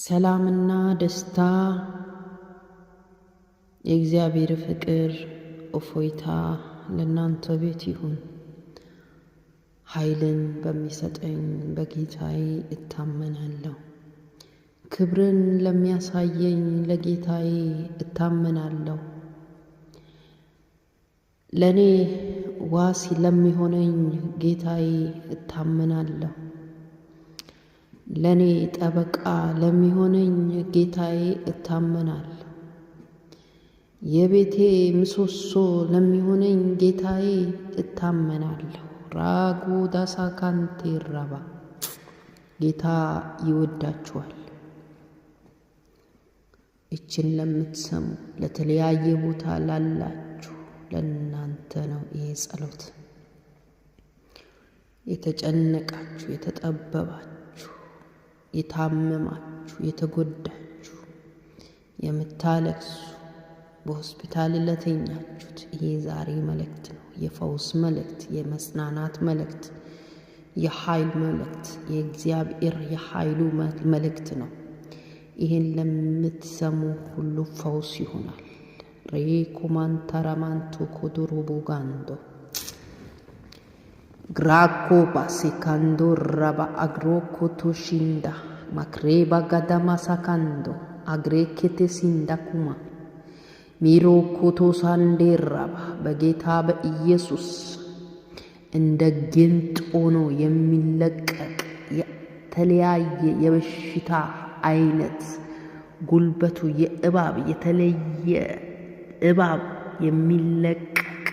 ሰላምና ደስታ የእግዚአብሔር ፍቅር እፎይታ ለእናንተ ቤት ይሁን። ኃይልን በሚሰጠኝ በጌታዬ እታመናለሁ። ክብርን ለሚያሳየኝ ለጌታዬ እታመናለሁ። ለኔ ዋስ ለሚሆነኝ ጌታዬ እታመናለሁ። ለኔ ጠበቃ ለሚሆነኝ ጌታዬ እታመናለሁ። የቤቴ ምሰሶ ለሚሆነኝ ጌታዬ እታመናለሁ። ራጉ ዳሳካንቴ ረባ ጌታ ይወዳችኋል። እችን ለምትሰሙ ለተለያየ ቦታ ላላችሁ ለእናንተ ነው ይሄ ጸሎት። የተጨነቃችሁ፣ የተጠበባችሁ፣ የታመማችሁ፣ የተጎዳችሁ፣ የምታለቅሱ፣ በሆስፒታል ለተኛችሁት ይሄ ዛሬ መልእክት ነው። የፈውስ መልእክት፣ የመጽናናት መልእክት፣ የኃይል መልእክት፣ የእግዚአብሔር የኃይሉ መልእክት ነው። ይህን ለምትሰሙ ሁሉ ፈውስ ይሆናል። ሬኮማንታራማንቶ ኮዶሮ ቦጋንዶ ግራኮ ባሴካንዶ ረባ አግሮ ኮቶሺንዳ ማክሬባ ጋዳማ ሳካንዶ አግሬኬቴ ሲንዳ ኩማ ሚሮ ኮቶ ሳንዴ ረባ በጌታ በኢየሱስ እንደ ጊንጥ ሆኖ የሚለቀቅ የተለያየ የበሽታ አይነት ጉልበቱ የእባብ የተለየ እባብ የሚለቀቅ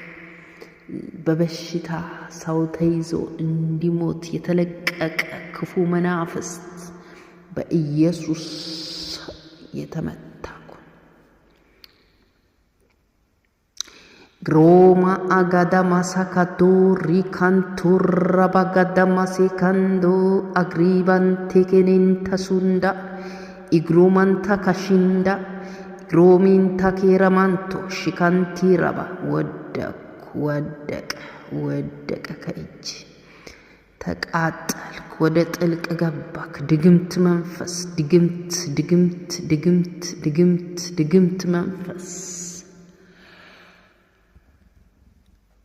በበሽታ ሰው ተይዞ እንዲሞት የተለቀቀ ክፉ መናፍስት በኢየሱስ የተመታ ግሮማ አጋዳ ማሳካዶ ሪካንቱራ ባጋዳ ማሴካንዶ አግሪባንቴ ኬኔንታ ሱንዳ ኢግሮማንታ ካሽንዳ ግሮሚንታ ኬረማንቶ ሽካንቲ ረባ ወደቀ ከእጅ ተቃጠልክ፣ ወደ ጥልቅ ገባክ። ድግምት መንፈስ ድግምት መንፈስ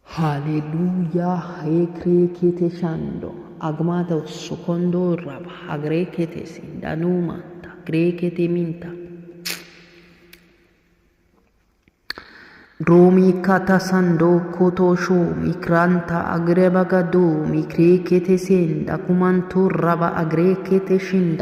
ሃሌሉያ ሄክሬኬቴ ሻንዶ አግማተው ሱኮንዶ ረባ አግሬኬቴ ሲንዳኑማንታ ግሬኬቴ ሚንታ ሮሚ ካታሳንዶ ኮቶሾ ሚክራንታ አግሬባጋዶ ሚክሬኬቴ ሴንዳ ኩማንቶ ረባ አግሬኬቴ ሽንዳ